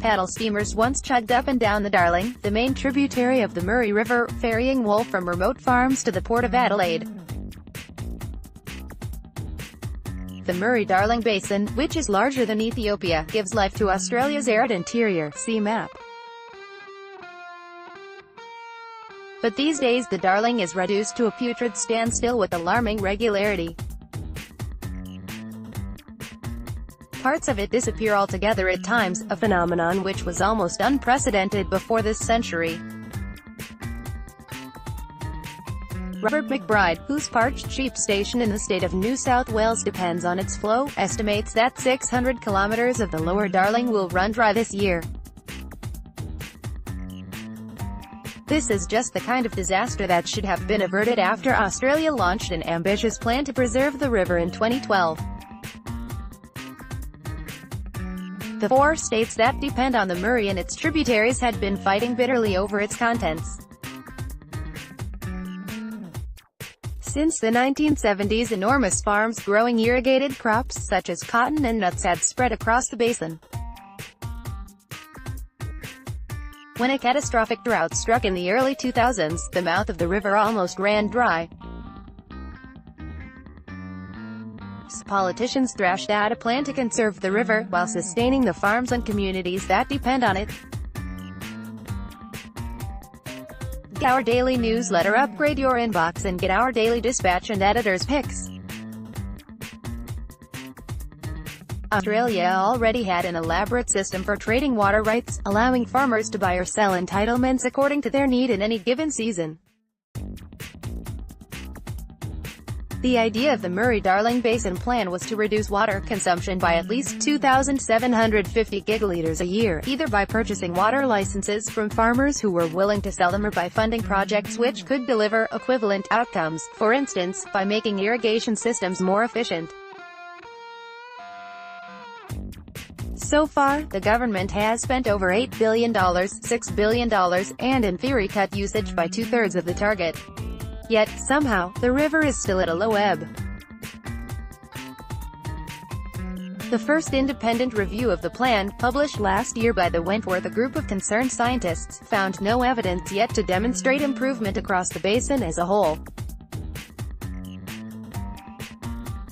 paddle steamers once chugged up and down the Darling, the main tributary of the Murray River, ferrying wool from remote farms to the port of Adelaide. The Murray-Darling Basin, which is larger than Ethiopia, gives life to Australia's arid interior. See map. But these days the Darling is reduced to a putrid standstill with alarming regularity. Parts of it disappear altogether at times, a phenomenon which was almost unprecedented before this century. Robert McBride, whose parched sheep station in the state of New South Wales depends on its flow, estimates that 600 kilometres of the lower Darling will run dry this year. This is just the kind of disaster that should have been averted after Australia launched an ambitious plan to preserve the river in 2012. The 4 states that depend on the Murray and its tributaries had been fighting bitterly over its contents. Since the 1970s, enormous farms growing irrigated crops such as cotton and nuts had spread across the basin. When a catastrophic drought struck in the early 2000s, the mouth of the river almost ran dry. Politicians thrashed out a plan to conserve the river, while sustaining the farms and communities that depend on it. Get our daily newsletter, upgrade your inbox and get our daily dispatch and editor's picks. Australia already had an elaborate system for trading water rights, allowing farmers to buy or sell entitlements according to their need in any given season. The idea of the Murray-Darling Basin Plan was to reduce water consumption by at least 2,750 gigalitres a year, either by purchasing water licenses from farmers who were willing to sell them or by funding projects which could deliver equivalent outcomes, for instance, by making irrigation systems more efficient. So far, the government has spent over $8 billion, $6 billion, and in theory cut usage by 2/3 of the target. Yet, somehow, the river is still at a low ebb. The first independent review of the plan, published last year by the Wentworth, a group of concerned scientists, found no evidence yet to demonstrate improvement across the basin as a whole.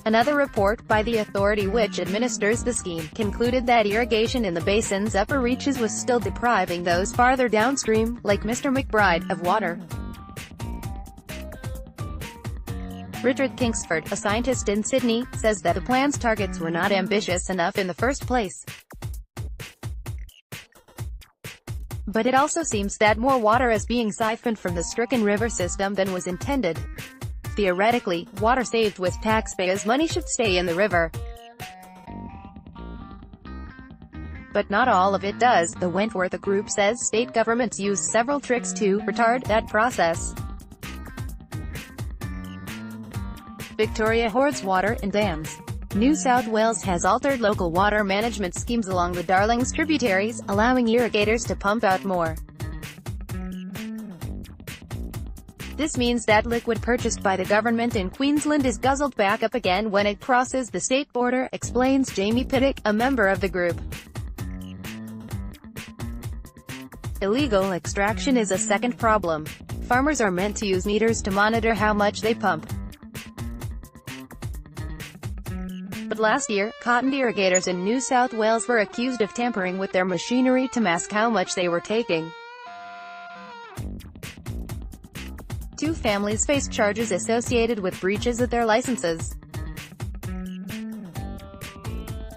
Another report, by the authority which administers the scheme, concluded that irrigation in the basin's upper reaches was still depriving those farther downstream, like Mr. McBride, of water. Richard Kingsford, a scientist in Sydney, says that the plan's targets were not ambitious enough in the first place. But it also seems that more water is being siphoned from the stricken river system than was intended. Theoretically, water saved with taxpayers' money should stay in the river. But not all of it does. The Wentworth group says state governments use several tricks to retard that process. Victoria hoards water in dams. New South Wales has altered local water management schemes along the Darling's tributaries, allowing irrigators to pump out more. This means that liquid purchased by the government in Queensland is guzzled back up again when it crosses the state border, explains Jamie Pittock, a member of the group. Illegal extraction is a second problem. Farmers are meant to use meters to monitor how much they pump. But last year, cotton irrigators in New South Wales were accused of tampering with their machinery to mask how much they were taking. 2 families faced charges associated with breaches of their licenses.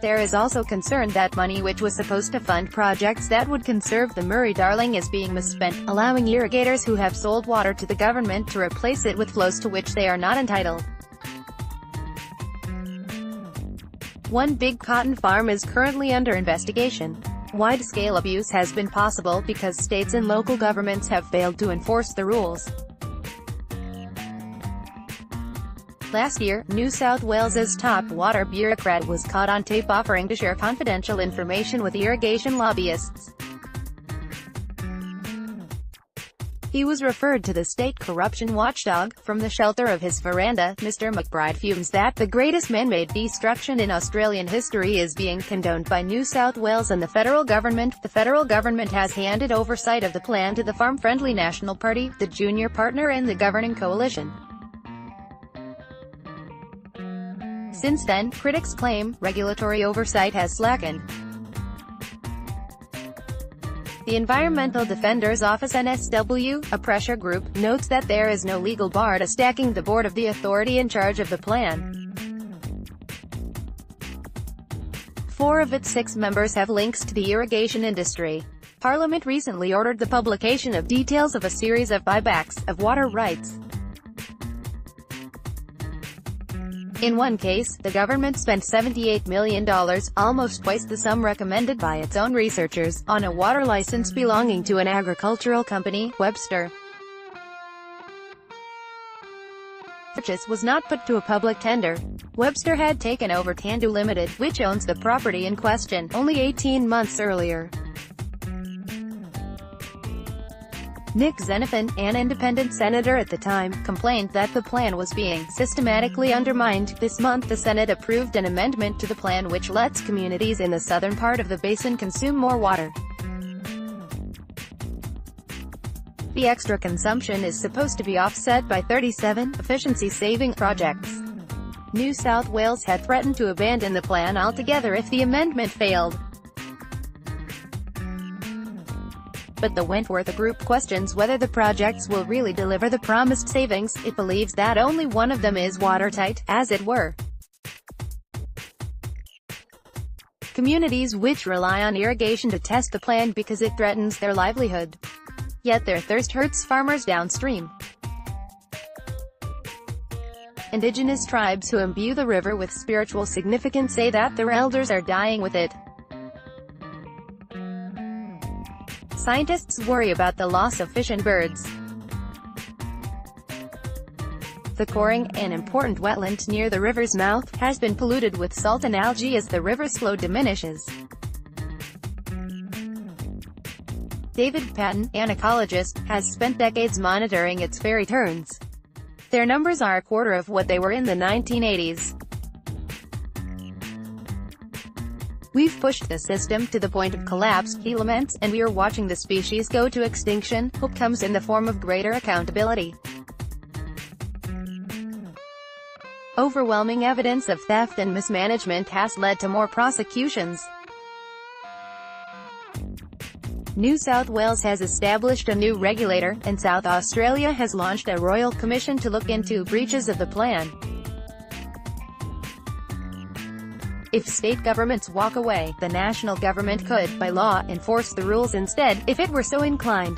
There is also concern that money which was supposed to fund projects that would conserve the Murray-Darling is being misspent, allowing irrigators who have sold water to the government to replace it with flows to which they are not entitled. One big cotton farm is currently under investigation. Wide-scale abuse has been possible because states and local governments have failed to enforce the rules. Last year, New South Wales's top water bureaucrat was caught on tape offering to share confidential information with irrigation lobbyists. He was referred to the state corruption watchdog. From the shelter of his veranda, Mr. McBride fumes that the greatest man-made destruction in Australian history is being condoned by New South Wales and the federal government. The federal government has handed oversight of the plan to the farm-friendly National Party, the junior partner in the governing coalition. Since then, critics claim, regulatory oversight has slackened. The Environmental Defenders Office (NSW), a pressure group, notes that there is no legal bar to stacking the board of the authority in charge of the plan. 4 of its 6 members have links to the irrigation industry. Parliament recently ordered the publication of details of a series of buybacks of water rights. In one case, the government spent $78 million, almost twice the sum recommended by its own researchers, on a water license belonging to an agricultural company, Webster. Purchase was not put to a public tender. Webster had taken over Tandu Limited, which owns the property in question, only 18 months earlier. Nick Xenophon, an independent senator at the time, complained that the plan was being systematically undermined. This month the Senate approved an amendment to the plan which lets communities in the southern part of the basin consume more water. The extra consumption is supposed to be offset by 37 efficiency-saving projects. New South Wales had threatened to abandon the plan altogether if the amendment failed. But the Wentworth Group questions whether the projects will really deliver the promised savings. It believes that only one of them is watertight, as it were. Communities which rely on irrigation to test the plan because it threatens their livelihood. Yet their thirst hurts farmers downstream. Indigenous tribes who imbue the river with spiritual significance say that their elders are dying with it. Scientists worry about the loss of fish and birds. The Coring, an important wetland near the river's mouth, has been polluted with salt and algae as the river's flow diminishes. David Patton, an ecologist, has spent decades monitoring its ferry turns. Their numbers are a quarter of what they were in the 1980s. We've pushed the system to the point of collapse, he laments, and we are watching the species go to extinction. Hope comes in the form of greater accountability. Overwhelming evidence of theft and mismanagement has led to more prosecutions. New South Wales has established a new regulator, and South Australia has launched a royal commission to look into breaches of the plan. If state governments walk away, the national government could, by law, enforce the rules instead, if it were so inclined.